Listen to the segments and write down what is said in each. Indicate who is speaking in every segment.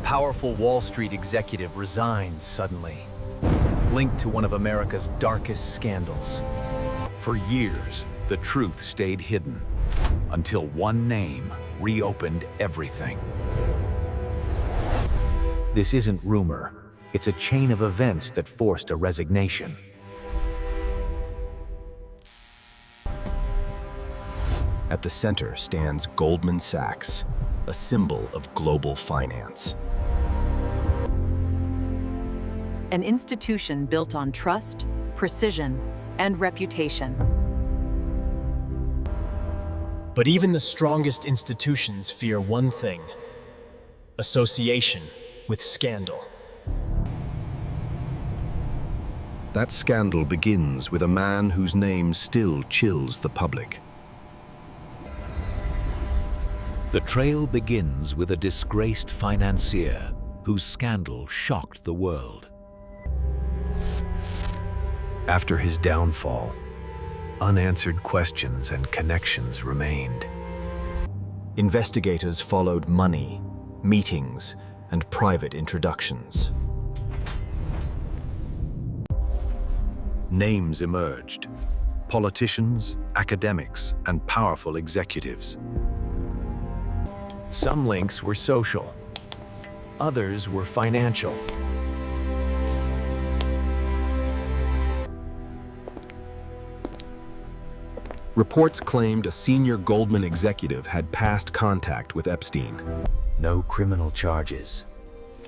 Speaker 1: powerful Wall Street executive resigns suddenly, linked to one of America's darkest scandals. For years, the truth stayed hidden, until one name reopened everything. This isn't rumor, it's a chain of events that forced a resignation.
Speaker 2: At the center stands Goldman Sachs, a symbol of global finance.
Speaker 3: An institution built on trust, precision, and reputation.
Speaker 4: But even the strongest institutions fear one thing: association with scandal.
Speaker 2: That scandal begins with a man whose name still chills the public.
Speaker 1: The trail begins with a disgraced financier whose scandal shocked the world. After his downfall, unanswered questions and connections remained.
Speaker 2: Investigators followed money, meetings, and private introductions. Names emerged: politicians, academics, and powerful executives.
Speaker 1: Some links were social, others were financial.
Speaker 2: Reports claimed a senior Goldman executive had past contact with Epstein.
Speaker 1: No criminal charges,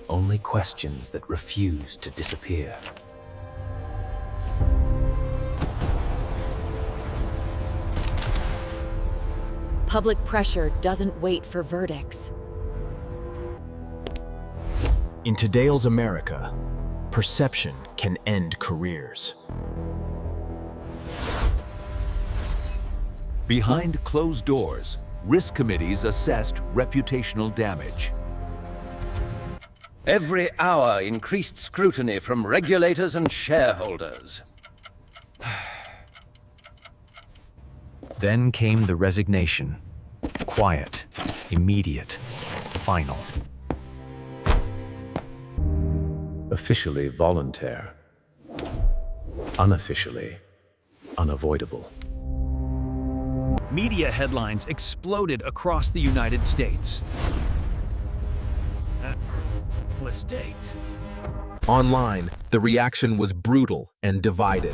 Speaker 1: only questions that refused to disappear.
Speaker 3: Public pressure doesn't wait for verdicts.
Speaker 4: In today's America, perception can end careers.
Speaker 1: Behind closed doors, risk committees assessed reputational damage.
Speaker 5: Every hour, increased scrutiny from regulators and shareholders.
Speaker 1: Then came the resignation. Quiet, immediate, final. Officially voluntary. Unofficially unavoidable. Media headlines exploded across the United States. Date.
Speaker 2: Online, the reaction was brutal and divided.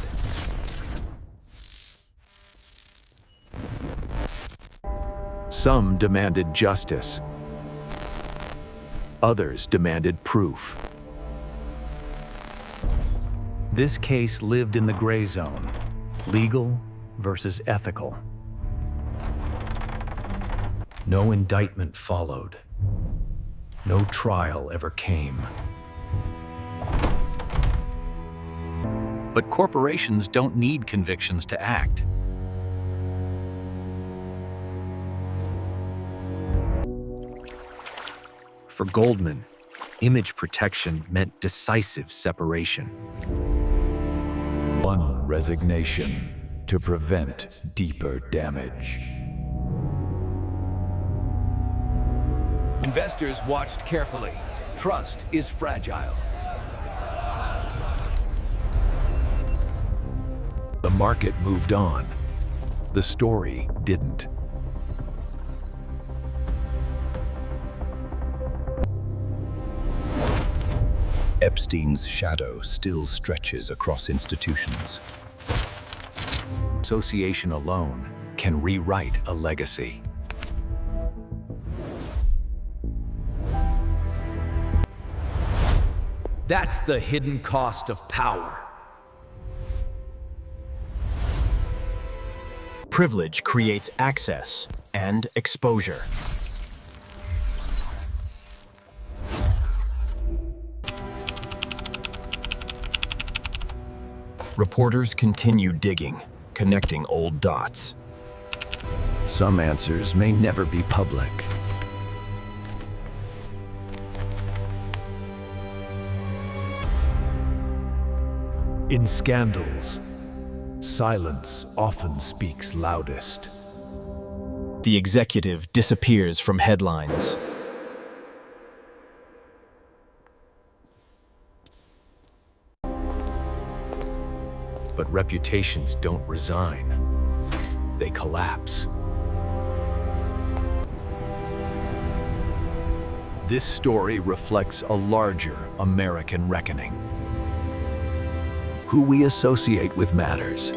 Speaker 1: Some demanded justice. Others demanded proof. This case lived in the gray zone, legal versus ethical. No indictment followed. No trial ever came. But corporations don't need convictions to act. For Goldman, image protection meant decisive separation. One resignation to prevent deeper damage. Investors watched carefully. Trust is fragile. The market moved on. The story didn't.
Speaker 2: Epstein's shadow still stretches across institutions.
Speaker 1: Association alone can rewrite a legacy. That's the hidden cost of power.
Speaker 4: Privilege creates access and exposure. Reporters continue digging, connecting old dots.
Speaker 1: Some answers may never be public. In scandals, silence often speaks loudest.
Speaker 4: The executive disappears from headlines.
Speaker 1: But reputations don't resign. They collapse. This story reflects a larger American reckoning. Who we associate with matters.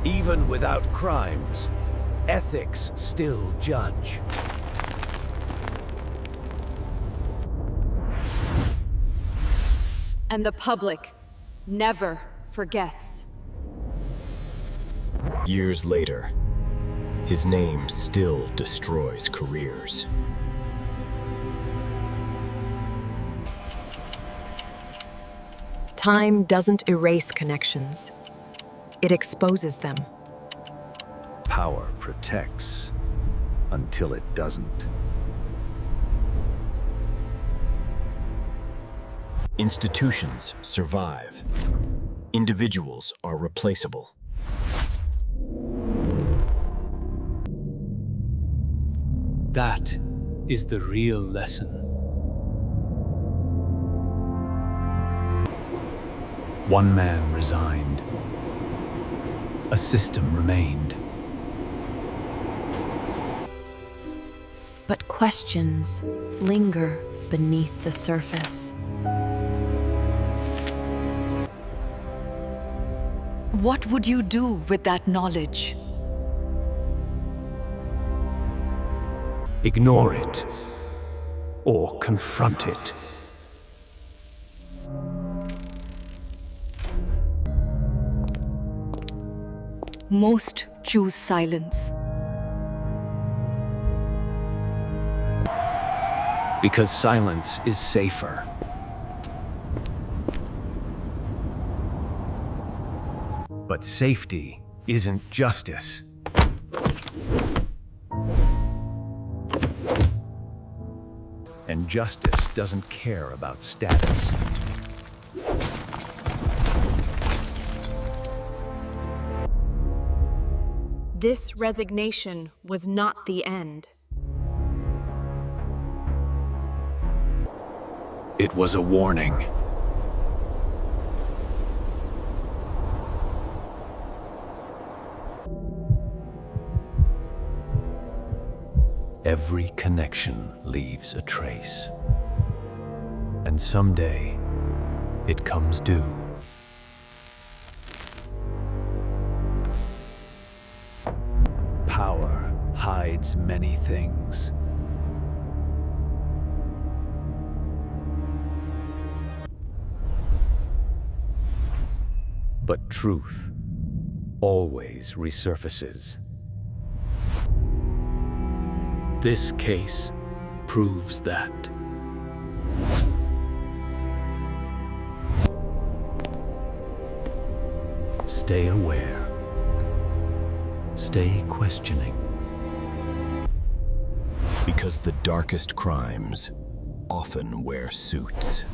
Speaker 1: Even without crimes, ethics still judge.
Speaker 3: And the public never forgets.
Speaker 2: Years later, his name still destroys careers.
Speaker 6: Time doesn't erase connections. It exposes them.
Speaker 1: Power protects until it doesn't.
Speaker 2: Institutions survive. Individuals are replaceable.
Speaker 4: That is the real lesson.
Speaker 1: One man resigned. A system remained.
Speaker 3: But questions linger beneath the surface. What would you do with that knowledge?
Speaker 1: Ignore it or confront it.
Speaker 3: Most choose silence.
Speaker 1: Because silence is safer. But safety isn't justice. And justice doesn't care about status.
Speaker 6: This resignation was not the end.
Speaker 1: It was a warning. Every connection leaves a trace. And someday, it comes due. Power hides many things. But truth always resurfaces.
Speaker 4: This case proves that.
Speaker 1: Stay aware. Stay questioning.
Speaker 2: Because the darkest crimes often wear suits.